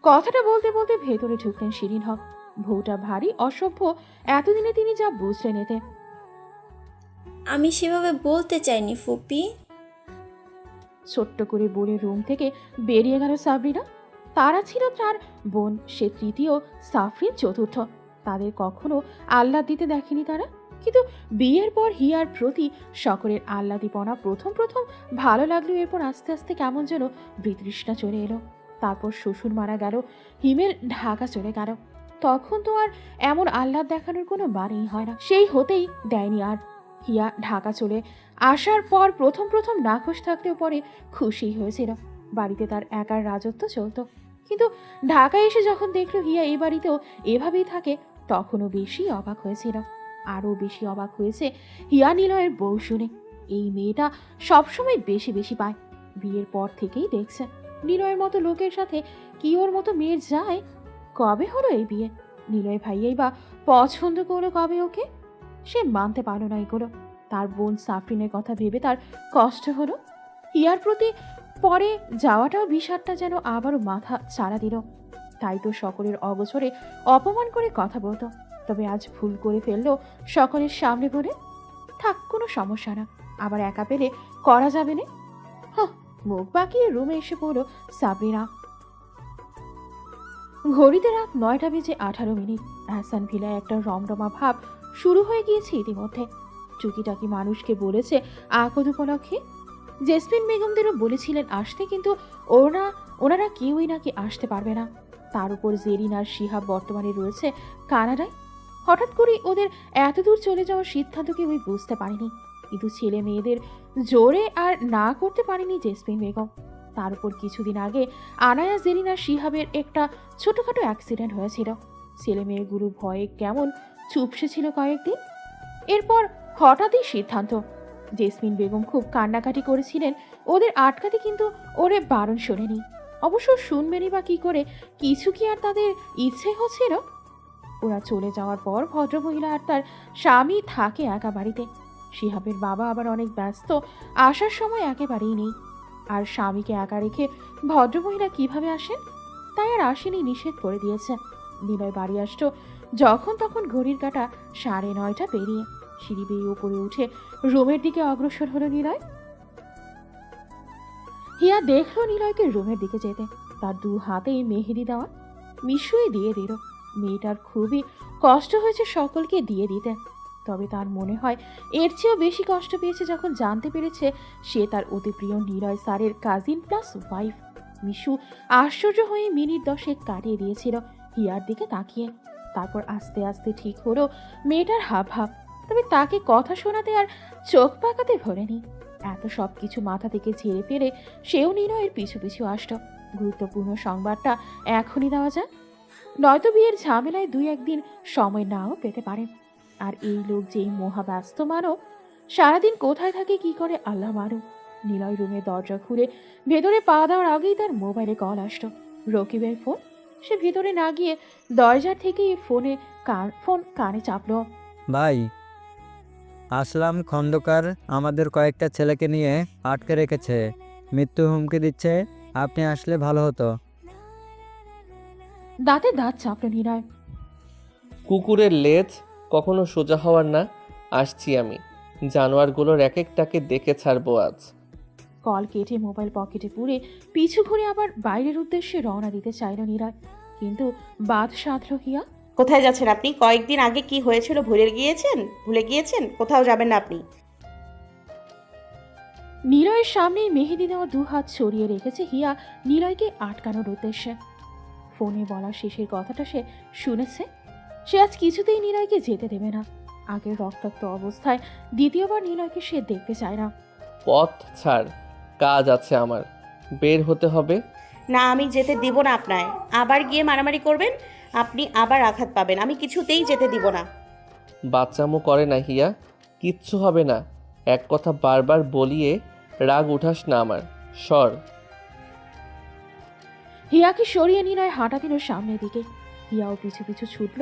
কথাটা বলতে বলতে ভেতরে ঢুকলেন শিরিন হক। বউটা ভারী অসভ্য, এতদিনে তিনি যা বুঝলেন এতে। আমি সেভাবে বলতে চাইনি ফুপি। ছোট্ট করে বলে রুম থেকে বেরিয়ে গেল সাবরিনা। তারা ছিল তার বোন, সে তৃতীয়, সাফরিন চতুর্থ। তাদের কখনো আহ্লাদ দিতে দেখেনি তারা। কিন্তু বিয়ের পর হিয়ার প্রতি সকলের আহ্লাদিপনা প্রথম প্রথম ভালো লাগলো, এরপর আস্তে আস্তে কেমন যেন বিতৃষ্ণা চলে এলো। তারপর শ্বশুর মারা গেল, হিমেল ঢাকা চলে গেল। তখন তো আর এমন আহ্লাদ দেখানোর কোনো বারেই হয় না, সেই হতেই দেয়নি আর। হিয়া ঢাকা চলে আসার পর প্রথম প্রথম নাখোশ থাকলেও পরে খুশি হয়েছিল। বাড়িতে তার একার রাজত্ব চলতো। কিন্তু ঢাকায় এসে যখন দেখলো হিয়া এই বাড়িতেও এভাবেই থাকে, তখনও বেশি অবাক হয়েছিল। আরও বেশি অবাক হয়েছে হিয়া নিলয়ের বউ শুনে। এই মেয়েটা সবসময় বেশি বেশি পায়। বিয়ের পর থেকেই দেখছে নিলয়ের মতো লোকের সাথে কি ওর মতো মেয়ের যায়। কবে হলো এই বিয়ে? নিলয় ভাইয়াই বা পছন্দ করলো কবে ওকে? সে মানতে পারল না এগুলো। তার বোন সাফরিনের কথা ভেবে তার কষ্ট হলো। হিয়ার প্রতি পরে যাওয়াটাও বিষাদটা যেন আবারও মাথা ছাড়া দিল। তাই তো সকলের অগোচরে অপমান করে কথা বলতো, তবে আজ ভুল করে ফেললো সকলের সামনে বলে। থাক, কোনো সমস্যা না, আবার একা পেলে করা যাবে না। হ্যাঁ, মুখ বাঁকিয়ে রুমে এসে পড়ল সাবরিনা। ঘড়িতে রাত 9:18। আহসান ভিলায় একটা রমরমা ভাব শুরু হয়ে গিয়েছে ইতিমধ্যে। টুকিটাকি মানুষকে বলেছে আকদ উপলক্ষে। জেসমিন বেগমদেরও বলেছিলেন আসতে, কিন্তু ওনারা কেউই নাকি আসতে পারবে না। তার উপর জেরিন আর শিহাব বর্তমানে রয়েছে কানাডায়। হঠাৎ করে ওদের এত দূর চলে যাওয়ার সিদ্ধান্ত কেউই বুঝতে পারেনি, কিন্তু ছেলে মেয়েদের জোরে আর না করতে পারেনি জেসমিন বেগম। তার উপর কিছুদিন আগে আনায়া, জেরিন আর শিহাবের একটা ছোটখাটো অ্যাক্সিডেন্ট হয়েছিল। ছেলে মেয়েগুলো ভয়ে কেমন চুপসে ছিল কয়েকদিন। এরপর হঠাৎই সিদ্ধান্ত। জেসমিন বেগম খুব কান্নাকাটি করেছিলেন ওদের আটকাতে, কিন্তু ওরে বারণ শোনেনি। অবশ্য শুনবেনই বা কি করে, কিছু কি আর তাদের ইচ্ছে হচ্ছিল? ওরা চলে যাওয়ার পর ভদ্রমহিলা আর তার স্বামী থাকে একা বাড়িতে। শিহাবের বাবা আবার অনেক ব্যস্ত, আসার সময় একেবারেই নেই। আর স্বামীকে একা রেখে ভদ্রমহিলা কিভাবে আসেন? তাই আর আসেনি, নিষেধ করে দিয়েছে। নিলয় বাড়ি আসতো যখন তখন ঘড়ির কাঁটা 9:30 পেরিয়ে। সিঁড়ি বেয়ে উপরে উঠে রুমের দিকে অগ্রসর হলো নিলয়। হিয়া দেখলো নিলয়কে রুমের দিকে যেতে। তার দু হাতেই মেহেদি দেওয়া, মিশুই দিয়ে দিল। মেয়েটার খুবই কষ্ট হয়েছে সকলকে দিয়ে দিতে, তবে তার মনে হয় এর চেয়েও বেশি কষ্ট পেয়েছে যখন জানতে পেরেছে সে তার অতি প্রিয় নিলয় স্যারের কাজিন প্লাস ওয়াইফ। মিশু আশ্চর্য হয়ে মিনিট 10 কাটিয়ে দিয়েছিল হিয়ার দিকে তাকিয়ে। তারপর আস্তে আস্তে ঠিক হলো মেয়েটার হাব ভাব, তবে তাকে কথা শোনাতে আর চোখ পাকাতে ভরেনি। এত সব কিছু মাথা থেকে ঝেড়ে ফেলে সেও নিলয়ের পিছু পিছু আসত। গুরুত্বপূর্ণ সংবাদটা এখনই দেওয়া যায়, নয়তো বিয়ের ঝামেলায় 2-1 দিন সময় নাও পেতে পারে। আর এই লোক যেই মহাব্যস্ত মানব, সারাদিন কোথায় থাকে কি করে আল্লাহ মারু। নিলয় রুমে দরজা খুলে ভেতরে পা দেওয়ার আগেই তার মোবাইলে কল আসতো, রকিবের ফোন। সে ভেতরে না গিয়ে দরজার থেকেই ফোন কানে চাপলো। ভাই, আসলাম খন্দকার আমাদের কয়েকটা ছেলেকে নিয়ে আটকে রেখেছে, মৃত্যু হুমকি দিচ্ছে। আপনি আসলে ভালো হতো। দাঁতে দাঁত চাপলো নিলয়। কুকুরের লেজ কখনো সোজা হওয়ার না। আসছি আমি, জানোয়ারগুলোর এক একটাকে দেখে ছাড়বো আজ। কল কেটে মোবাইল পকেটে পুরে পিছু ঘুরে আবার বাইরের উদ্দেশ্যে রওনা দিতে চাইল নিলয়, কিন্তু বাদ সাধল হিয়া। কোথায় যাচ্ছেন আপনি? কয়েকদিন আগে কি হয়েছিল ভুলে গিয়েছেন? কোথাও যাবেন না আপনি। নিলয়ের সামনেই মেহেদি দেওয়া 2 হাত ছড়িয়ে রেখেছে হিয়া নিলয়কে আটকানোর উদ্দেশ্যে। ফোনে বলা শেষের কথাটা সে শুনেছে। সে আজ কিছুতেই নিলয়কে যেতে দেবে না। আগের রক্তাক্ত অবস্থায় দ্বিতীয়বার নিলয়কে সে দেখতে চায় না। পথ ছাড়, কাজ আছে আমার, বের হতে হবে। না, আমি যেতে দিব না আপনায়। আবার গিয়ে মারামারি করবেন, আপনি আবার আঘাত পাবেন। আমি কিছুতেই যেতে দিব না। বাচ্চামো করে না হিয়া, কিচ্ছু হবে না। এক কথা বারবার বলিয়ে রাগ উঠাস না আমার, সর। হিয়াকে সরিয়ে নিলয় হাঁটা দিল সামনের দিকে। হিয়াও পিছু পিছু ছুটল।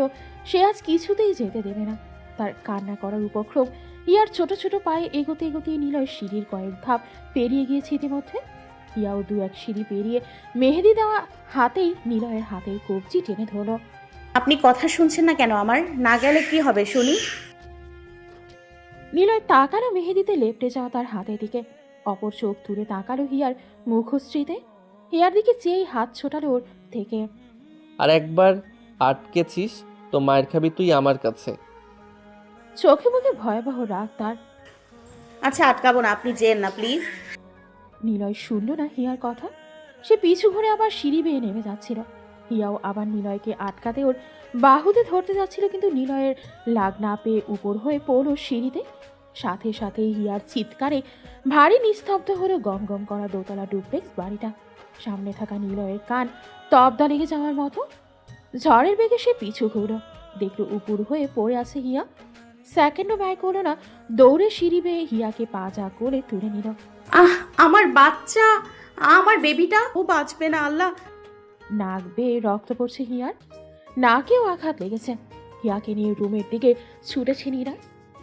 সে আজ কিছুতেই যেতে দেবে না। তার কান্না করার উপক্রম। হিয়ার ছোট ছোট পায়ে এগোতে এগোতে নিলয় সিঁড়ির কয়েক ধাপ পেরিয়ে গিয়েছে ইতিমধ্যে। হিয়াও দু এক সিঁড়ি পেরিয়ে মেহেদি দেওয়া হাতেই নিলয়ের হাতের কবজি টেনে ধরল। আপনি কথা শুনছেন না কেন আমার? না গেলে কি হবে শুনি? নিলয় তাকালো মেহেদিতে লেপটে যাওয়া তার হাতের দিকে, অপর চোখ তুলে তাকালো হিয়ার মুখশ্রীতে। হিয়ার দিকে চেয়েই হাত ছোটালো ওর থেকে। আর একবার আটকেছিস তো মায়ের খাবি তুই আমার কাছে। চোখে মুখে ভয়াবহ রাগ তার। আচ্ছা আটকাবো না, আপনি যেন না প্লিজ। নিলয় শুনল না হিয়ার কথা। সে পিছু ঘুরে আবার সিঁড়ি বেয়ে নেমে যাচ্ছিল। হিয়াও আবার নিলয়কে আটকাতে ওর বাহুতে ধরতে যাচ্ছিল, কিন্তু নিলয়ের লাগ না পেয়ে উপর হয়ে পড়ল সিঁড়িতে। সাথে সাথে হিয়ার চিৎকারে ভারী নিস্তব্ধ হলো গম গম করা দোতলা ডুপ্লেক্স বাড়িটা। সামনে থাকা নিলয়ের কান তবদা লেগে যাওয়ার মতো। ঝড়ের বেগে সে পিছু ঘুরল, দেখল উপর হয়ে পড়ে আছে হিয়া। সেকেন্ডও ব্যয় করলো না, দৌড়ে সিঁড়ি বেয়ে হিয়াকে পাজা করে তুলে নিল। আমার বাচ্চা, আমার বেবিটা, ও বাঁচবে না আল্লাহ। নাক বেয়ে রক্ত পড়ছে হিয়ার, নাকেও আঘাত লেগেছে। হিয়াকে নিয়ে রুমের দিকে ছুটেছে নীরা।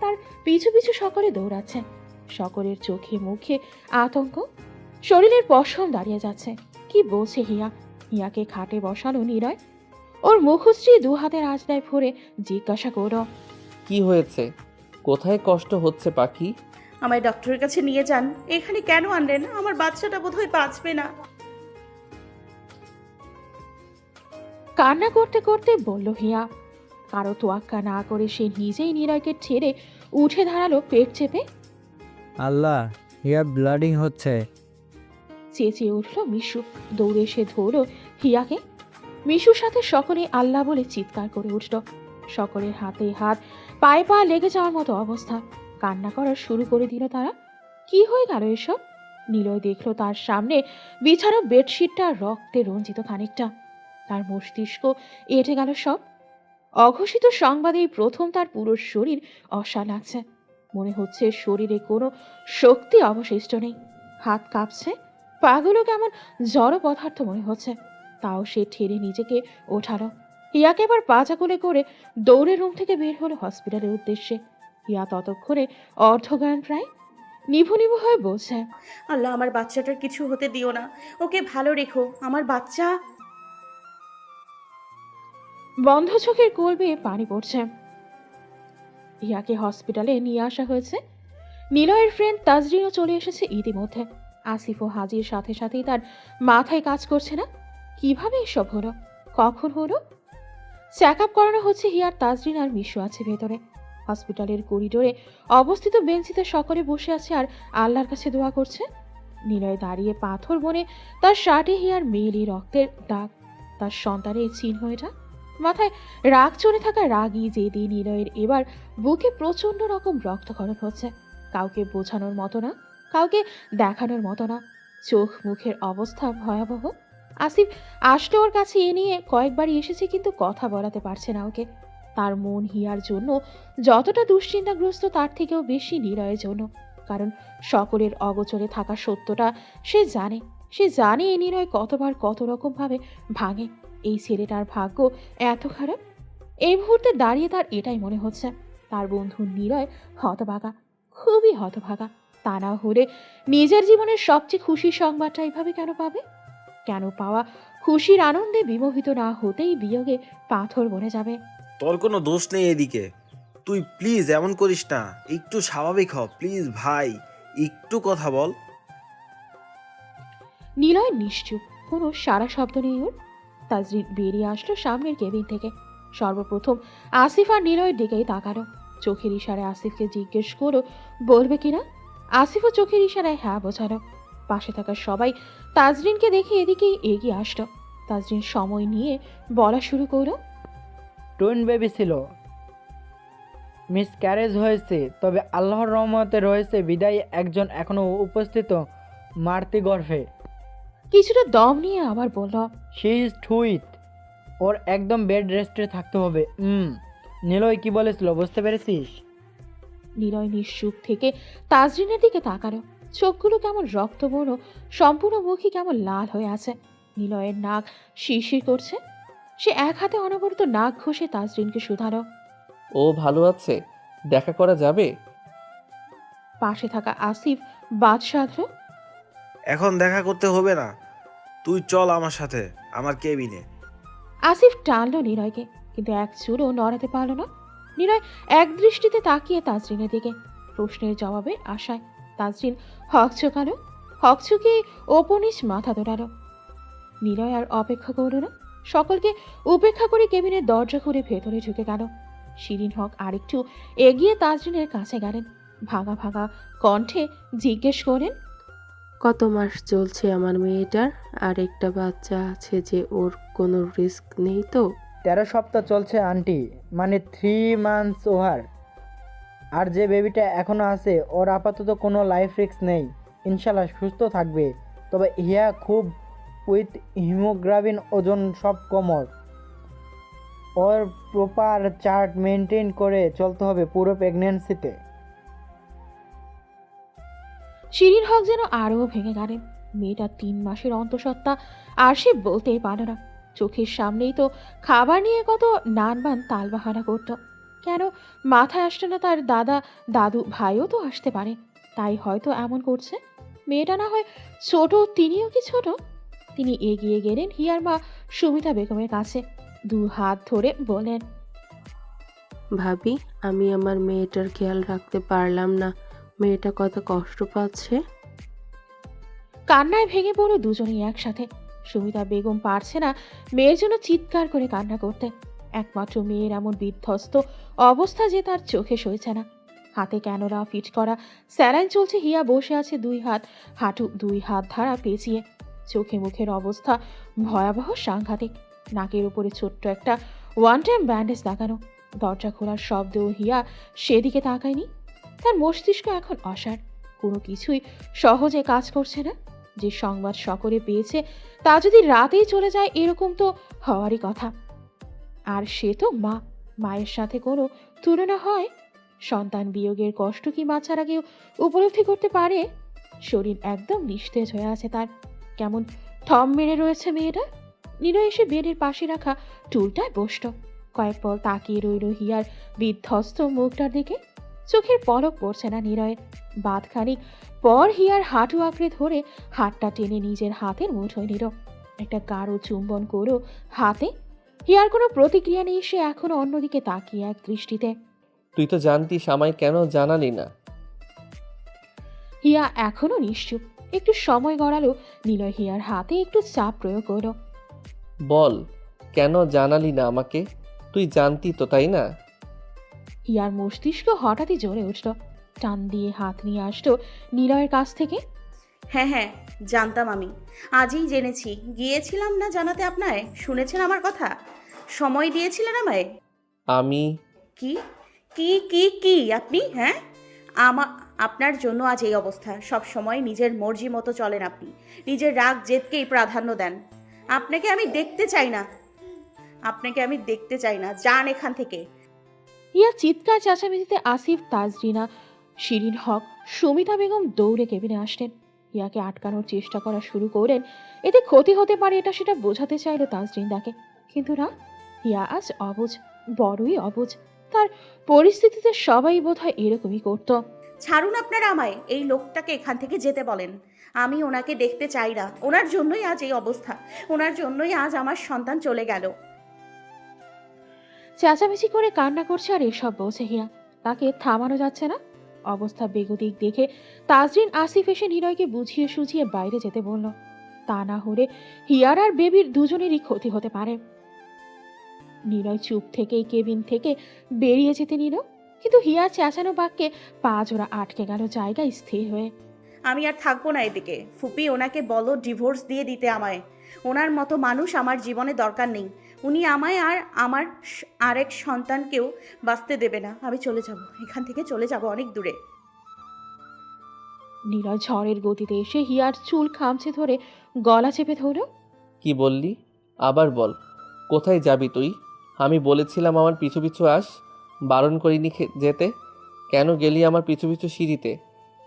তার পিছু পিছু সকলে দৌড়াচ্ছে। সকলের চোখে মুখে আতঙ্ক, শরীরের পশম দাঁড়িয়ে যাচ্ছে। কি বলছে হিয়া? হিয়াকে খাটে বসানো নীরয়। ওর মুখশ্রী দু হাতের আঁচড়ায় ভরে জিজ্ঞাসা করল, কি হয়েছে? কোথায় কষ্ট হচ্ছে পাখি? আমায় ডক্টরের কাছে নিয়ে যান। এখানে কেন আনলেন? আমার বাচ্চাটা বোধহয় বাঁচবে না। কান্না করতে করতে বলল হিয়া। কারো তোয়াক্কা না করে সে নিজেই নিলয়কে ছেড়ে উঠে দাঁড়ালো পেট চেপে। আল্লাহ, হিয়া ব্লাডিং হচ্ছে। চেঁচিয়ে উঠল মিশু। দৌড়ে এসে ধরল হিয়াকে। মিশুর সাথে সকলে আল্লাহ বলে চিৎকার করে উঠল। সকলের হাতে হাত, পায়ে পা লেগে যাওয়ার মতো অবস্থা। কান্না করা শুরু করে দিল তারা। কি হয়ে গেল এসব? নিলয় দেখল তার সামনে বিছানো বেডশিটটা রক্তে রঞ্জিত খানিকটা। তার মস্তিষ্ক এঁটে গেল সব। অঘোষিত সংবাদেই প্রথম তার পুরো শরীর অসাড় লাগছে। মনে হচ্ছে শরীরে কোনো শক্তি অবশিষ্ট নেই। হাত কাঁপছে, পাগুলো কেমন জড় পদার্থ মনে হচ্ছে। তাও সে ঠেলে নিজেকে ওঠালো। হিয়াকে এবার পাজা কোলে করে দৌড়ে রুম থেকে বের হলো হসপিটালের উদ্দেশ্যে। হিয়া ততক্ষণে অর্ধজ্ঞান প্রায়। নিভু নিভু হয়ে বলছে, আল্লাহ, আমার বাচ্চাটার কিছু হতে দিও না, ওকে ভালো রেখো। আমার বাচ্চা। বন্ধ চোখের কোল বেয়ে পানি পড়ছে। হিয়াকে হসপিটালে নিয়ে আসা হয়েছে। নিলয়ের ফ্রেন্ড তাজরিনও চলে এসেছে ইতিমধ্যে। আসিফও হাজির, সাথে সাথেই তার মাথায় কাজ করছে না। কিভাবে এসব হলো? কখন হলো? চেক আপ করানো হচ্ছে হিয়ার। তাজরিন আর মিশু আছে ভেতরে। হসপিটালের করিডোরে অবস্থিত বেঞ্চিতে সকলে বসে আছে আর আল্লাহর কাছে দোয়া করছে। নিলয় দাঁড়িয়ে পাথর বনে তার শার্টে হিয়ার মেয়েলি রক্তের দাগ, তার সন্তানের চিহ্ন এটা। মাথায় রাগ চড়ে থাকা রাগই যেদিন নিলয়ের এবার বুকে প্রচন্ড রকম রক্তক্ষরণ হচ্ছে। কাউকে বোঝানোর মতো না, কাউকে দেখানোর মতো না। চোখ মুখের অবস্থা ভয়াবহ। আসিফ আসলে ওর কাছে এ নিয়ে কয়েকবারই এসেছে, কিন্তু কথা বলাতে পারছে না ওকে। তার মন হিয়ার জন্য যতটা দুশ্চিন্তাগ্রস্ত, তার থেকেও বেশি নিলয়ের জন্য। কারণ সকলের অগোচরে থাকা সত্যটা সে জানে। সে জানে এই নিলয় কতবার কত রকম ভাবে ভাঙে। এই ছেলেটার ভাগ্য এত খারাপ। এই মুহূর্তে দাঁড়িয়ে তার এটাই মনে হচ্ছে। তার বন্ধু নিলয় হতভাগা, খুবই হতভাগা। তা না হলে নিজের জীবনের সবচেয়ে খুশির সংবাদটা এইভাবে কেন পাবে? কেন পাওয়া খুশির আনন্দে বিমোহিত না হতেই বিয়োগে পাথর বনে যাবে? তোর কোনো দোষ নেই এদিকে। তুই প্লিজ এমন করিস না, একটু স্বাভাবিক হ প্লিজ ভাই, একটু কথা বল। নিলয় নিশ্চুপ, কোনো সারা শব্দ নেই ওর। তাজরিন বেরিয়ে আসলো সামনের কেবিন থেকে। সর্বপ্রথম আসিফ আর নিলয়ের দিকেই তাকালো। চোখের ইশারায় আসিফকে জিজ্ঞেস করো বলবে কিনা। আসিফও চোখের ইশারায় হ্যাঁ বোঝালো। পাশে থাকা সবাই তাজরিনকে দেখে এদিকেই এগিয়ে আসলো। তাজরিন সময় নিয়ে বলা শুরু করলো, টুইন বেবি ছিল, মিসক্যারেজ হয়েছে, তবে আল্লাহর রহমতে রয়েছে বিদায় একজন এখনো উপস্থিত মাতৃগর্ভে। কিছুটা দম নিয়ে আবার বলল, শি ইজ টুইট, ওর একদম বেড রেস্টে থাকতে হবে। নিলয় কি বলেছিল বুঝতে পেরেছিস? নিলয় নিঃসুপ থেকে তাজরিনের দিকে তাকালো। চোখগুলো কেমন রক্তবর্ণ, সম্পূর্ণ মুখই কেমন লাল হয়ে আছে। নিলয়ের নাক শিরশির করছে। সে এক হাতে অনবরত নাক ঘষে তাজরিনকে শুধালো। ও ভালো আছে, দেখা করা যাবে? পাশে থাকা আসিফ বাদ সাধল। এখন দেখা করতে হবে না, তুই চল আমার সাথে আমার কেবিনে। আসিফ টানলো নিলয়কে, কিন্তু এক চুলও নড়াতে পারল না। নিলয় এক দৃষ্টিতে তাকিয়ে তাজরিনের দিকে, প্রশ্নের জবাবে আশায়। তাজরিন হকচকালো, হকচকিয়ে ওপনিশ মাথা দোলালো। নিলয় আর অপেক্ষা করল না, সকলকে উপেক্ষা করে কেবিনের দরজা খুলে ভেতরে ঢুকে গেল। শিরিন হক আরেকটু এগিয়ে তাজরিনের কাছে গেলেন, ভাঙা ভাঙা কণ্ঠে জিজ্ঞেস করেন, কত মাস চলছে আমার মেয়েটার? আর একটা বাচ্চা আছে যে, ওর কোনো রিস্ক নেই তো? 13 সপ্তাহ চলছে আন্টি, মানে 3 মান্থস ওভার। আর যে বেবিটা এখনো আছে ওর আপাতত কোনো লাইফ রিস্ক নেই, ইনশাল্লাহ সুস্থ থাকবে। তবে হিয়া খুব উইথ হিমোগ্লোবিন, ওজন সব কমর। ওর প্রপার চার্ট মেনটেন করে চলতে হবে পুরো প্রেগনেন্সিতে। শিরিন হক যেন আরও ভেঙে গেলেন। মেয়েটা 3 মাসের অন্তঃসত্ত্বা, আর সে বলতেই পারে না। চোখের সামনেই তো খাবার নিয়ে কত নানবান তালবাহানা করত। কেন মাথায় আসছে না তার দাদা দাদু ভাইও তো আসতে পারে, তাই হয়তো এমন করছে। মেয়েটা না হয় ছোট, তিনিও কি ছোট? তিনি এগিয়ে গেলেন হিয়ার মা সুমিতা বেগমের কাছে, 2 হাত ধরে বলেন, ভাবি, আমি আমার মেয়েটার খেয়াল রাখতে পারলাম না। মেয়েটা কত কষ্ট পাচ্ছে। কান্নায় ভেঙে পড়ল দুজনেই একসাথে। সুমিতা বেগম পারছে না মেয়ের জন্য চিৎকার করে কান্না করতে। একমাত্র মেয়ের এমন বিধ্বস্ত অবস্থা যে তার চোখে সইছে না। হাতে ক্যানোলা ফিট করা স্যালাইন চলছে, হিয়া বসে আছে 2 হাত হাঁটু 2 হাত ধারা পেঁচিয়ে। চোখে মুখের অবস্থা ভয়াবহ, সাংঘাতিক। নাকের উপরে ছোট্ট একটা 1 টাইম ব্যান্ডেজ লাগানো। দরজা খোলার শব্দেও হিয়া সেদিকে তাকায়নি। তার মস্তিষ্ক এখন অসাড়, কোনো কিছুই সহজে কাজ করছে না। যে সংবাদ সকলে পেয়েছে তা যদি রাতেই চলে যায়, এরকম তো হওয়ারই কথা। আর সে তো মা, মায়ের সাথে কোনো তুলনা হয়? সন্তান বিয়োগের কষ্ট কি মা ছাড়া কেউ উপলব্ধি করতে পারে? শরীর একদম নিস্তেজ হয়ে আছে তার, কেমন থম মেরে রয়েছে মেয়েটা। নিলয় এসে বেডের পাশে রাখা টুলটায় বসল, কয়েক পল তাকিয়ে রইল হিয়ার বিধ্বস্ত মুখটার দিকে। চোখের পলক পড়ছে না নিলয়ের। বাদখানিক পর হিয়ার হাঁটু আঁকড়ে ধরে হাতটা টেনে নিজের হাতের মুঠোয় নিল, একটা গাঢ় চুম্বন করো হাতে। হিয়ার কোনো প্রতিক্রিয়া নেই, সে এখনো অন্যদিকে তাকিয়ে এক দৃষ্টিতে। তুই তো জানতিস, আমায় কেন জানালি না? হিয়া এখনো নিশ্চুপ। একটু সময় গড়ালো, নিলয় হিয়ার হাতে একটু চাপ প্রয়োগ করলো। বল, কেন জানালি না আমাকে? তুই জানতি তো, তাই না? হিয়ার মস্তিষ্ক হঠাৎই জ্বলে উঠল, টান দিয়ে হাত নিয়ে আসলো নিলয়ের কাছ থেকে। হ্যাঁ হ্যাঁ, জানতাম আমি, আজই জেনেছি। গিয়েছিলাম না জানাতে আপনায়, শুনেছেন আমার কথা, সময় দিয়েছিলেন আমায়। আমি কি কি কি কি আপনি? হ্যাঁ, আপনার জন্য আজ এই অবস্থা। সব সময় নিজের মর্জি মতো চলেন আপনি, নিজের রাগ জেদকেই প্রাধান্য দেন। আপনাকে আমি দেখতে চাই না, আপনাকে আমি দেখতে চাই না, যান এখান থেকে। হিয়া চিৎকার চেঁচামেচিতে আসিফ, তাজরিনা, শিরিন হক, সুমিতা বেগম দৌড়ে কেবিনে আসলেন। হিয়াকে আটকানোর চেষ্টা করা শুরু করলেন। এতে ক্ষতি হতে পারে এটা সেটা বোঝাতে চাইল তাজরিন তাকে, কিন্তু না, হিয়া আজ অবুঝ, বড়ই অবুঝ। তার পরিস্থিতিতে সবাই বোধহয় এরকমই করতো। ছাড়ুন আপনারা আমায়, এই লোকটাকে এখান থেকে যেতে বলেন। আমি ওনাকে দেখতে চাই না, ওনার জন্যই আজ এই অবস্থা, ওনার জন্যই আজ আমার সন্তান চলে গেল। চেঁচামেচি করে কান্না করছে আর এসব বলছে হিয়া, তাকে থামানো যাচ্ছে না। অবস্থা বেগতিক দেখে তাজরিন আসিফ এসে নিলয়কে বুঝিয়ে সুঝিয়ে বাইরে যেতে বলল, তা না হলে হিয়ার আর বেবির দুজনেরই ক্ষতি হতে পারে। নিলয় চুপ থেকেই কেবিন থেকে বেরিয়ে যেতে নিল, কিন্তু হিয়ার চেঁচানো বাক্যে পা জোড়া আটকে গেল জায়গায় স্থির হয়ে। আমি আর থাকবো না এদিকে। ফুপি, ওনাকে বলো ডিভোর্স দিয়ে দিতে আমায়। ওনার মতো মানুষ আমার জীবনে দরকার নেই। উনি আমায় আর আমার আরেক সন্তানকেও বাঁচতে দেবে না। আমি চলে যাব, এখান থেকে চলে যাব অনেক দূরে। নিলয় ঝড়ের গতিতে এসে হিয়ার চুল খামচে ধরে গলা চেপে ধরল। কি বললি? আবার বল, কোথায় যাবি তুই? আমি বলেছিলাম আমার পিছু পিছু আস, বারণ করিনি যেতে। কেন গেলি আমার পিছু পিছু সিঁড়িতে?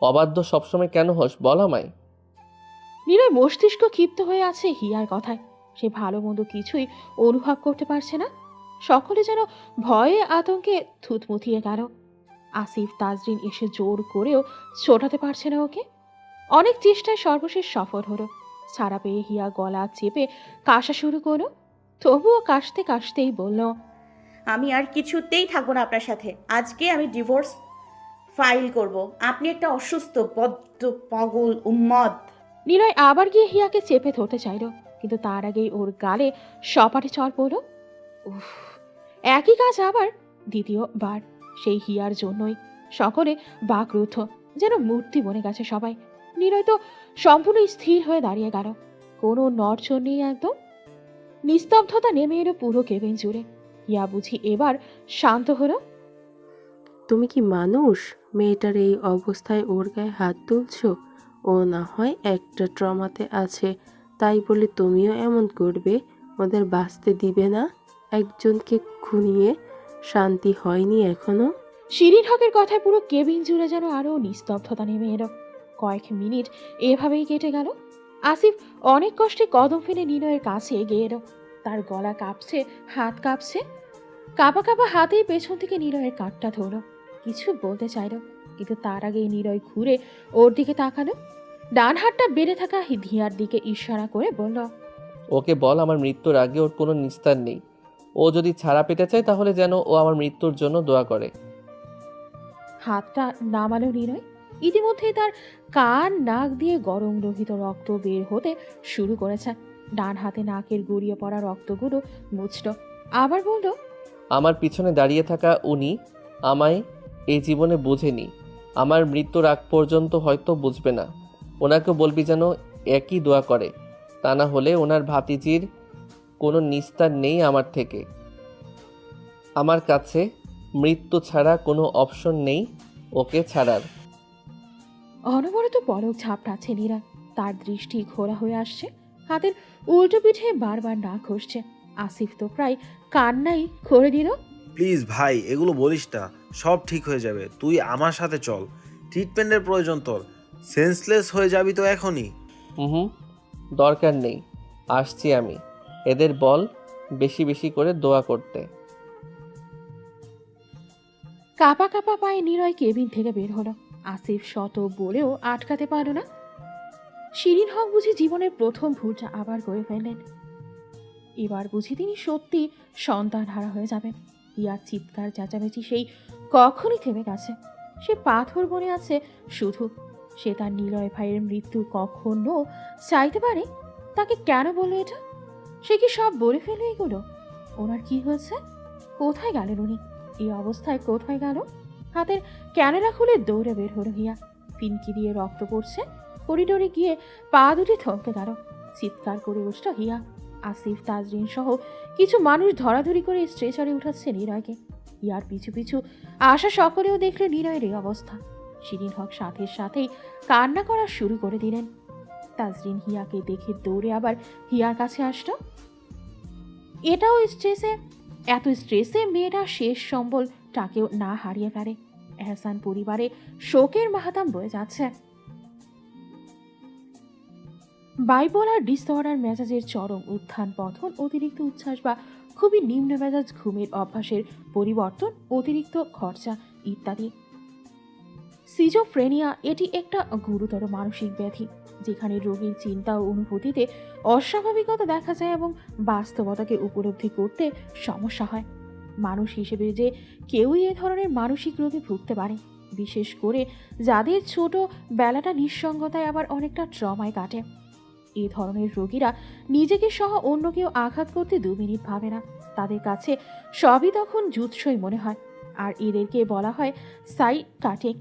অবাধ্য সবসময় কেন হস, বল আমায়। নিলয় মস্তিষ্ক ক্ষিপ্ত হয়ে আছে হিয়ার কথায়। সে ভালো মন্দ কিছুই অনুভব করতে পারছে না। সকলে যেন ভয়ে আতঙ্কে থুতমুথিয়ে গেল। আসিফ, তাজরিন এসে জোর করেও ছোটাতে পারছে না ওকে। অনেক চেষ্টায় সর্বশেষ সফল হলো। ছাড়া পেয়ে হিয়া গলা চেপে কাশা শুরু করলো। তবুও কাশতে কাশতেই বলল, আমি আর কিছুতেই থাকবো না আপনার সাথে। আজকে আমি ডিভোর্স ফাইল করব। আপনি একটা অসুস্থ বদ্ধ পাগল উন্মাদ। নিলয় আবার গিয়ে হিয়াকে চেপে ধরতে চাইল, কিন্তু তার আগেই ওর গালে সপাটে চড় পড়ল। উফ, একই কাজ আবার দ্বিতীয়বার। সেই হিয়ার জন্যই সকলে বাকরুদ্ধ, যেন মূর্তি বনে গেছে সবাই। নিলয় তো সম্পূর্ণ স্থির হয়ে দাঁড়িয়ে গেল, কোনো নড়চড় নেই, একদম নিস্তব্ধতা নেমে এলো পুরো কেবিন জুড়ে। হিয়া বুঝি এবার শান্ত হলো। তুমি কি মানুষ? মেয়েটার এই অবস্থায় ওর গায়ে হাত তুলছো? ও না হয় একটা ট্রমাতে আছে, তাই বলে তুমিও এমন করবে? ওদের বাঁচতে দিবে না? একজনকে খুনিয়ে শান্তি হয়নি এখনো? শিরিন হকের কথায় পুরো কেবিন জুড়ে যেন আরো নিস্তব্ধতা নেমে এলো। কয়েক মিনিট এভাবেই কেটে গেল। আসিফ অনেক কষ্টে কদম ফেলে নিলয়ের কাছে এগিয়ে এলো। তার গলা কাঁপছে, হাত কাঁপছে। কাঁপা কাঁপা হাতেই পেছন থেকে নিলয়ের কাঠটা ধরলো। কিছু বলতে চাইলো, কিন্তু তার আগেই নিলয় ঘুরে ওর দিকে তাকালো। ডান হাতটা বেড়ে থাকা হিয়ার দিকে ইশারা করে বলল, ওকে বল আমার মৃত্যুর আগে ওর কোনো নিস্তার নেই। ও যদি ছাড়া পেতে চায় তাহলে যেন ও আমার মৃত্যুর জন্য দোয়া করে। হাতটা নামালো নিলয়। ইতিমধ্যেই তার কান নাক দিয়ে গরম লোহিত রক্ত বের হতে শুরু করেছে। ডান হাতে নাকের গড়িয়ে পড়া রক্তগুলো মুছল। আবার বলল, আমার পিছনে দাঁড়িয়ে থাকা উনি আমায় এই জীবনে বোঝেনি, আমার মৃত্যুর আগ পর্যন্ত হয়তো বুঝবে না। ওনাকে বলবি যেন একই দোয়া করে, তা না হলে ওনার ভাতিজির কোনো নিস্তার নেই আমার থেকে। আমার কাছে মৃত্যু ছাড়া কোনো অপশন নেই ওকে ছাড়ার। অনবরত পলক ঝাপটাচ্ছে নীরা। তার দৃষ্টি ঘোরা হয়ে আসছে। হাতের উল্টো পিঠে বারবার নাক ঘষছে। আসিফ তো প্রায় কান্নাই করে দিল। প্লিজ ভাই, এগুলো বলিস না, সব ঠিক হয়ে যাবে। তুই আমার সাথে চল, ট্রিটমেন্টের প্রয়োজন তোর। সেন্সলেস হয়ে যাবি তো এখনই। হুম, দরকার নেই, আসছি আমি। এদের বল বেশি বেশি করে দোয়া করতে। কাপা কাপা পায়ে নিলয় কেবিন থেকে বের হলো। আসিফ শত বলেও আটকাতে পারল না। শিরিন হক বুঝি জীবনের প্রথম ভুলটা আবার করে ফেললেন। এবার বুঝি তিনি সত্যি সন্তান হারা হয়ে যাবেন। ইয়ার চিৎকার চেঁচামেচি সেই কখনই থেমে গেছে। সে পাথর বনে আছে শুধু। সে তার নিলয় ভাইয়ের মৃত্যু কখনো চাইতে পারে? তাকে কেন বললো এটা? সে কি সব বলে ফেলে এগুলো? ওনার কি হয়েছে? কোথায় গেলেন উনি? এই অবস্থায় কোথায় গেল? হাতের ক্যামেরা খুলে দৌড়ে বের হলো হিয়া। ফিনকি দিয়ে রক্ত পড়ছে। করিডোরে গিয়ে পা দুটি থমকে গেল। চিৎকার করে উঠল হিয়া। আসিফ, তাজরিন সহ কিছু মানুষ ধরাধরি করে স্ট্রেচারে উঠাচ্ছে নিলয়কে। হিয়ার পিছু পিছু আশা সকলেও দেখলে নিলয়ের এই অবস্থা। শিরিন হক সাথে সাথেই কান্না করা শুরু করে দিলেন। তাজরিন হিয়াকে দেখে দৌড়ে আবার হিয়ার কাছে আসলো। এত স্ট্রেসে মেয়েটা শেষ সম্বলটাকেও না হারিয়ে ফেলে। এহসান পরিবারে শোকের মাহাতাম বয়ে যাচ্ছে। বাইপোলার ডিসঅর্ডার মেজাজের চরম উত্থান পতন, অতিরিক্ত উচ্ছ্বাস বা খুবই নিম্ন মেজাজ, ঘুমের অভ্যাসের পরিবর্তন, অতিরিক্ত খরচা ইত্যাদি। সিজোফ্রেনিয়া এটি একটা গুরুতর মানসিক ব্যাধি, যেখানে রোগীর চিন্তা ও অনুভূতিতে অস্বাভাবিকতা দেখা যায় এবং বাস্তবতাকে উপলব্ধি করতে সমস্যা হয়। মানুষ হিসেবে যে কেউই এ ধরনের মানসিক রোগে ভুগতে পারে, বিশেষ করে যাদের ছোট বেলাটা নিঃসঙ্গতায় আবার অনেকটা ট্রমায় কাটে। এই ধরনের রোগীরা নিজেকে সহ অন্য কেউ আঘাত করতে 2 মিনিট ভাবে না। তাদের কাছে সবই তখন জুৎসই মনে হয়, আর এদেরকে বলা হয় সাইকাটিক।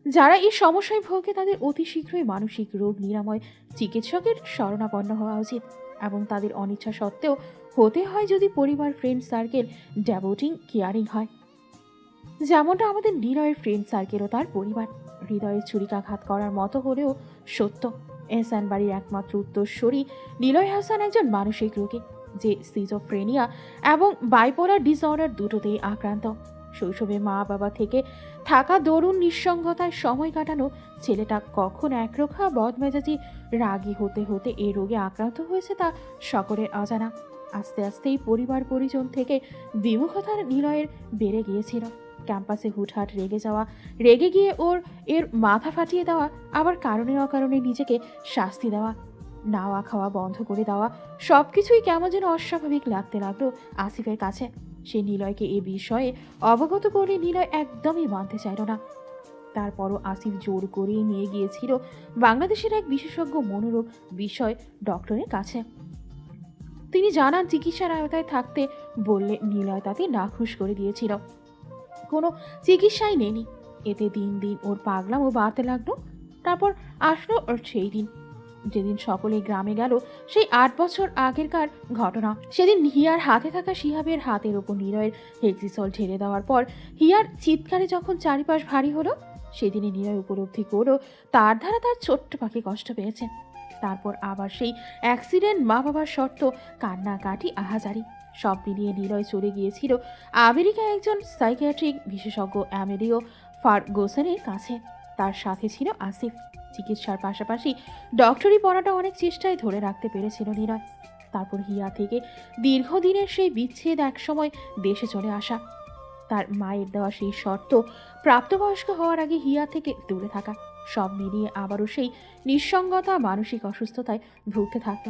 যারা এই সমস্যায় ভোগে তাদের অতি শীঘ্রই মানসিক রোগ নিরাময় চিকিৎসকের শরণাপন্ন হওয়া উচিত, এবং তাদের অনিচ্ছা সত্ত্বেও হতে হয় যদি পরিবার, ফ্রেন্ড সার্কেল ড্যাবোটিং কেয়ারিং হয়। যেমনটা আমাদের নিলয়ের ফ্রেন্ড সার্কেল ও তার পরিবার। হৃদয়ের ছুরিকাঘাত করার মতো হলেও সত্য, এহসান বাড়ির একমাত্র উত্তরসূরি নিলয় হাসান একজন মানসিক রোগী, যে সিজোফ্রেনিয়া এবং বাইপোলার ডিসঅর্ডার দুটোতেই আক্রান্ত। শৈশবে মা বাবা থেকে থাকা দরুন নিঃসঙ্গতায় সময় কাটানো ছেলেটা কখন একরোখা বদমেজাজি রাগী হতে হতে এই রোগে আক্রান্ত হয়েছে তা সকলের অজানা। আস্তে আস্তেই পরিবার পরিজন থেকে বিমুখতার নিলয়ের বেড়ে গিয়েছিল। ক্যাম্পাসে হুটহাট রেগে যাওয়া, রেগে গিয়ে এর মাথা ফাটিয়ে দেওয়া, আবার কারণে অকারণে নিজেকে শাস্তি দেওয়া, নাওয়া খাওয়া বন্ধ করে দেওয়া, সব কিছুই কেমন যেন অস্বাভাবিক লাগতে লাগলো আসিফের কাছে। সে নিলয়কে এ বিষয়ে অবগত করে নিলয় একদমই মানতে চাইল না। তারপরও আসিফ জোর করেই নিয়ে গিয়েছিল বাংলাদেশের এক বিশেষজ্ঞ মনোরোগ বিষয় ডক্টরের কাছে। তিনি জানান চিকিৎসার আওতায় থাকতে বললে নিলয় তাতে নাখুশ করে দিয়েছিল। কোনো চিকিৎসাই নেয়নি। এতে দিন দিন ওর পাগলামও বাড়তে লাগলো। তারপর আসলো ওর সেই দিন যেদিন সকলে গ্রামে গেল, সেই 8 বছর আগেরকার ঘটনা। সেদিন হিয়ার হাতে থাকা শিহাবের হাতের ওপর নিলয়ের হেক্সিসল ঢেলে দেওয়ার পর হিয়ার চিৎকারে যখন চারিপাশ ভারী হলো, সেদিনই নিলয় উপলব্ধি করলো তার দ্বারা তার ছোট্ট পাখি কষ্ট পেয়েছে। তারপর আবার সেই অ্যাক্সিডেন্ট, মা বাবার শর্ত, কান্নাকাটি, আহাজারি সব মিলিয়ে নিলয় চলে গিয়েছিল আমেরিকায় একজন সাইকিয়াট্রিক বিশেষজ্ঞ অ্যামেলিও ফার্গুসনের কাছে। তার সাথে ছিল আসিফ। চিকিৎসার পাশাপাশি ডক্টরি পড়াটা অনেক চেষ্টায় ধরে রাখতে পেরেছিল নিলয়। তারপর হিয়া থেকে দীর্ঘদিনের সেই বিচ্ছেদ, একসময় দেশে চলে আসা, তার মায়ের দেওয়া সেই শর্ত, প্রাপ্তবয়স্ক হওয়ার আগে হিয়া থেকে দূরে থাকা, সব মিলিয়ে আবারও সেই নিঃসঙ্গতা, মানসিক অসুস্থতায় ভুগতে থাকত।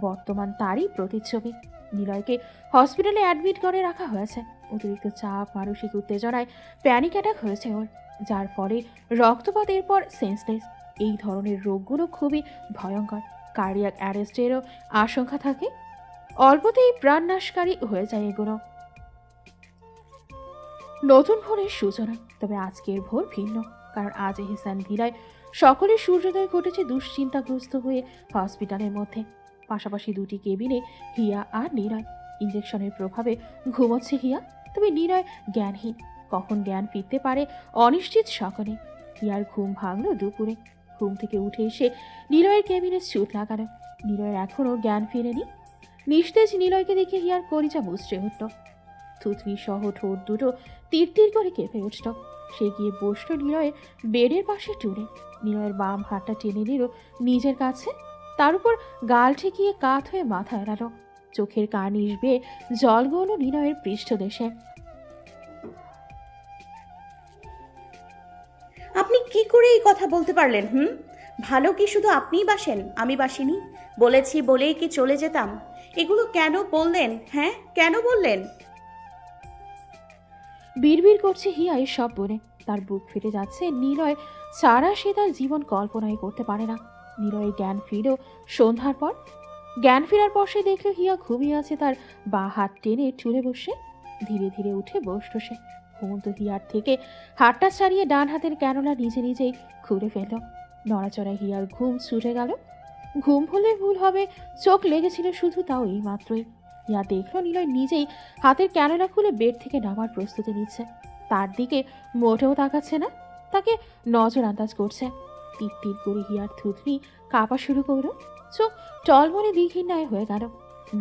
বর্তমান তারই প্রতিচ্ছবি। নিলয়কে হসপিটালে অ্যাডমিট করে রাখা হয়েছে। অতিরিক্ত চাপ, মানসিক উত্তেজনায় প্যানিক অ্যাটাক হয়েছে ওর, যার ফলে রক্তপাত, এরপর সেন্সলেস। এই ধরনের রোগগুলো খুবই ভয়ঙ্কর। কার্ডিয়াক অ্যারেস্টেরও আশঙ্কা থাকে। অল্পতেই প্রাণনাশকারী হয়ে যায় এগুলো। নতুন ভোরের সূচনা। তবে আজকের ভোর ভিন্ন, কারণ আজ এহসান ভিলায় সকলের সূর্যোদয় ঘটেছে দুশ্চিন্তাগ্রস্ত হয়ে হসপিটালের মধ্যে। পাশাপাশি দুটি কেবিনে হিয়া আর নিলয়। ইঞ্জেকশনের প্রভাবে ঘুমোচ্ছে হিয়া, তবে নিলয় জ্ঞানহীন। কখন জ্ঞান ফিরতে পারে অনিশ্চিত সকলে। হিয়ার ঘুম ভাঙল দুপুরে। ঘুম থেকে উঠে এসে নিলয়ের কেবিনে চোট লাগালো। নিলয়ের এখনও জ্ঞান ফিরেনি। নিস্তেজ নিলয়কে দেখে হিয়ার কলিজা মুচড়ে উঠল। থুতনি সহ ঠোঁট দুটো তীর তীর করে কেঁপে উঠল। সে গিয়ে বসল নিলয়ের বেডের পাশে টুলে। নিলয়ের বাম হাতটা টেনে নিল নিজের কাছে, তার উপর গাল ঠেকিয়ে কাত হয়ে মাথা এড়ালো। চোখের কার্নিশ বেয়ে জল গড়ল নিলয়ের পৃষ্ঠদেশে। আপনি কি করে এই কথা বলতে পারলেন? ভালো কি শুধু আপনিই বাসেন, আমি বাসিনি? বলেছি বলেই কি চলে যেতাম? এগুলো কেন বললেন? হ্যাঁ, কেন বললেন? বিড়বিড় করছে হিয়া সব বলে। তার বুক ফেটে যাচ্ছে। নিলয় ছাড়া সে তার জীবন কল্পনাই করতে পারে না। নিলয়ের জ্ঞান ফিরল সন্ধ্যার পর। জ্ঞান ফেরার পর সে দেখল হিয়া ঘুমিয়ে আছে, তার বা হাত টেনে টুলে বসে। ধীরে ধীরে উঠে বসল সে। ঘুমন্ত হিয়ার থেকে হাতটা ছাড়িয়ে ডান হাতের ক্যানোলা নিজে নিজেই খুলে ফেলল। নড়াচড়ায় হিয়ার ঘুম ছুটে গেল। ঘুম হলে ভুল হবে, চোখ লেগেছিল শুধু, তাও এই মাত্রই। হিয়া দেখল নিলয় নিজেই হাতের ক্যানোলা খুলে বেড থেকে নামার প্রস্তুতি নিচ্ছে। তার দিকে মোটেও তাকাচ্ছে না, তাকে নজর আন্দাজ করছে। তীর তীর করে হিয়ার থুতনি কাঁপা শুরু করল। চোখ টলমলে দিঘির ন্যায় হয়ে গেল।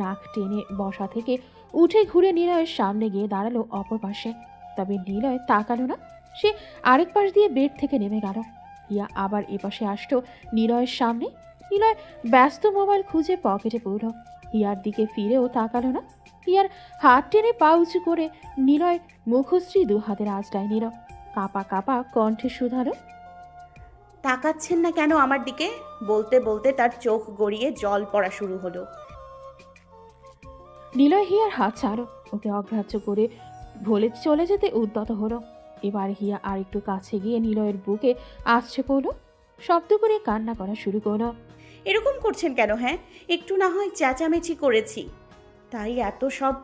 নাক টেনে বসা থেকে উঠে ঘুরে নিলয়ের সামনে গিয়ে দাঁড়ালো অপর পাশে। তবে নিলয় তাকালো না। সে আরেক পাশ দিয়ে বেড থেকে নেমে গেল। হিয়া আবার এপাশে আসতো নিলয়ের সামনে। নিলয় ব্যস্ত মোবাইল খুঁজে পকেটে পড়ল। হিয়ার দিকে ফিরেও তাকালো না। হিয়ার হাত টেনে পা উঁচু করে নিলয় মুখশ্রী দু হাতের আঁচড়ায় নিল। কাঁপা কাঁপা কণ্ঠে শুধালো, তাকাচ্ছেন না কেন আমার দিকে? বলতে বলতে তার চোখ গড়িয়ে জল পড়া শুরু হলো। নিলয় হিয়ার হাত ছাড়ো। ওকে অগ্রাহ্য করে ভুলে চলে যেতে উদ্যত হলো। এবার হিয়া আর একটু কাছে গিয়ে নিলয়ের বুকে আছড়ে পড়ল। শব্দ করে কান্না করা শুরু করলো। এরকম করছেন কেন? হ্যাঁ, একটু না হয় চেঁচামেচি করেছি, তাই এত সব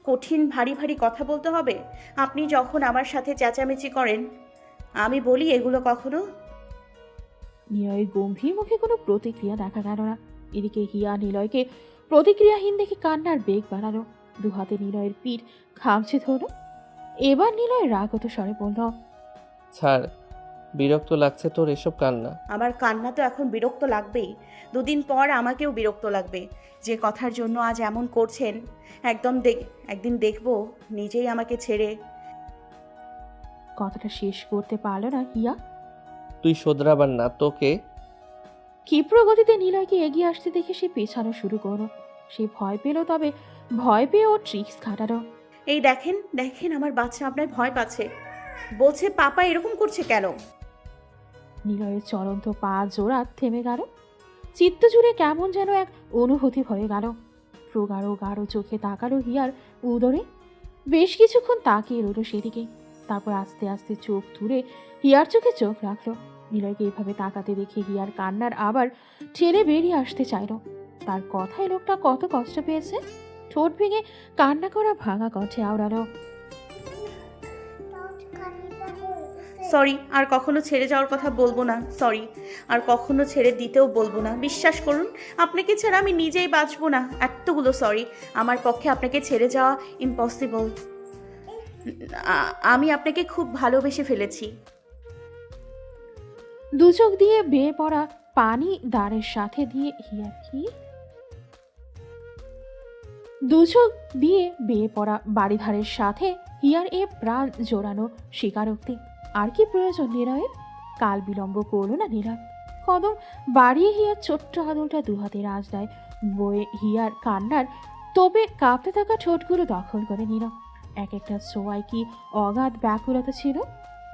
কঠিন ভারী ভারী কথা বলতে হবে? আপনি যখন আমার সাথে চেঁচামেচি করেন, আমি বলি এগুলো কখনো? নিলয়ের গম্ভীর মুখে কোনো প্রতিক্রিয়া দেখা গেল না। এদিকে হিয়া নিলয়কে প্রতিক্রিয়াহীন দেখে কান্নার বেগ বাড়ালো। দু হাতে নিলয়ের পিঠ খামছে ধরল। এবার নিলয় রাগত স্বরে বলল, ছাড়, বিরক্ত লাগছে তোর এসব কান্না। আমার কান্না তো এখন বিরক্ত লাগবেই। দুদিন পর আমাকেও বিরক্ত লাগবে। যে কথার জন্য আজ এমন করছেন, একদিন দেখব নিজেই আমাকে ছেড়ে। কথাটা শেষ করতে পারল না হিয়া। তুই শোধরাবার না তোকে। ক্ষিপ্র গতিতে নিলয়কে এগিয়ে আসতে দেখে সে পেছানো শুরু করলো। সে ভয় পেল, তবে ভয় পেয়ে ও ট্রিক্স খাটালো। এই দেখেন দেখেন, আমার বাচ্চা আপনার ভয় পাচ্ছে। বলছে পাপা এরকম করছে কেন? নিলয়ের চলন্ত পা জোড়া থেমে গেল। চিত্ত জুড়ে কেমন যেন এক অনুভূতি হয়ে গেল। প্রগাঢ় গাঢ় চোখে তাকালো হিয়ার উদরে। বেশ কিছুক্ষণ তাকিয়ে রইল সেদিকে। তারপর আস্তে আস্তে চোখ তুলে হিয়ার চোখে চোখ রাখলো। নিলয়কে এভাবে তাকাতে দেখে হিয়ার কান্নার আবার ঠেলে বেরিয়ে আসতে চাইল। তার কথায় লোকটা কত কষ্ট পেয়েছে। ঠোঁট ভেঙে কান্না করা ভাঙা কণ্ঠে আওড়ালো, সরি, আর কখনো ছেড়ে যাওয়ার কথা বলবো না। সরি, আর কখনো ছেড়ে দিতেও বলবো না। বিশ্বাস করুন, আপনাকে ছাড়া আমি নিজেই বাঁচবো না। এতগুলো সরি, আমার পক্ষে আপনাকে ছেড়ে যাওয়া ইম্পসিবল। আমি আপনাকে খুব ভালোবেসে ফেলেছি। দু চোখ দিয়ে বেয়ে পড়া পানি দ্বারের সাথে দিয়ে হিয়া কি দু চোখ দিয়ে বেয়ে পড়া বাড়িধারের সাথে হিয়ার এ প্রাণ জোড়ানো স্বীকারোক্তি। আর কি প্রয়োজন নিলয়ের? কাল বিলম্ব করল না নীরব। কদম বাড়িয়ে হিয়ার ছোট্ট আদলটা দুহাতে রাজ দেয় বয়ে হিয়ার কান্নার তবে কাঁপতে থাকা ঠোঁটগুলো দখল করে নীরব। এক একটা ছোঁয়ায় কি অগাধ ব্যাকুলতা ছিল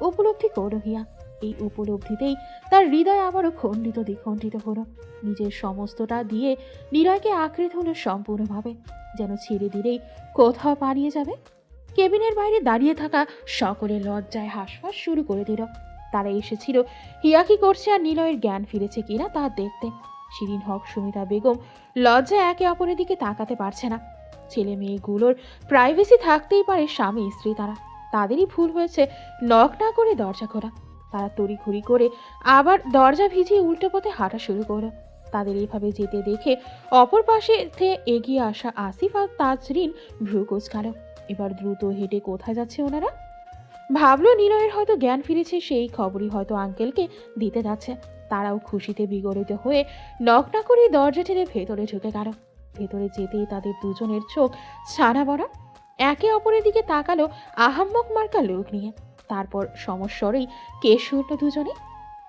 উপলব্ধি করল হিয়া। এই উপলব্ধিতেই তার হৃদয় আবারও খণ্ডিত দ্বিখণ্ডিত হলো। নিজের সমস্তটা দিয়ে নিলয়কে আঁকড়ে ধরল সম্পূর্ণভাবে, যেন ছেড়ে দিলেই কোথাও পালিয়ে যাবে। কেবিনের বাইরে দাঁড়িয়ে থাকা সকলে লজ্জায় হাঁসফাঁস শুরু করে দিল। তারা এসেছিল হিয়া কি করছে আর নিলয়ের জ্ঞান ফিরেছে কিনা তা দেখতে। শিরিন হক, সুমিতা বেগম লজ্জায় একে অপরের দিকে তাকাতে পারছে না। ছেলে মেয়েগুলোর প্রাইভেসি থাকতেই পারে স্বামী স্ত্রী, তাদেরই ভুল হয়েছে নক না করে দরজা খোলা। তারা তড়িঘড়ি করে আবার দরজা ভিজিয়ে উল্টো পথে হাঁটা শুরু করলো। তাদের এইভাবে যেতে দেখে অপর পাশে এগিয়ে আসা আসিফ আর তাজরিন ভ্রু কুঁচকাল। এবার দ্রুত হেঁটে কোথায় যাচ্ছে ওনারা? ভাবলো নিলয়ের হয়তো জ্ঞান ফিরেছে, সেই খবরই হয়তো আঙ্কেলকে দিতে যাচ্ছে। তারাও খুশিতে বিগলিত হয়ে নক না করে দরজা ঠেলে ভেতরে ঢুকে গেল। ভেতরে যেতেই তাদের দুজনের চোখ ছানা বড়া। একে অপরের দিকে তাকালো আহাম্মক মার্কা লোক নিয়ে। তারপর সমস্বরেই কেশ উঠল দুজনে।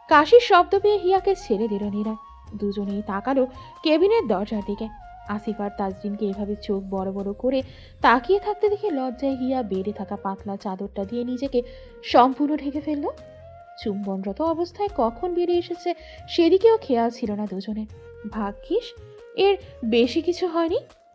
কাশির শব্দ পেয়ে হিয়াকে ছেড়ে দিল নীরা। দুজনেই তাকালো কেবিনের দরজার দিকে। আসিফ আর তাজরিনকে এভাবে চোখ বড় বড় করে তাকিয়ে থাকতে দেখে লজ্জায় হিয়া বেড়ে থাকা পাতলা চাদরটা দিয়ে নিজেকে সম্পূর্ণ ঢেকে ফেলল। চুম্বনরত অবস্থায় কখন বেরিয়ে এসেছে সেদিকেও খেয়াল ছিল না দুজনের। ভাগ্যিস এর বেশি কিছু হয়নি।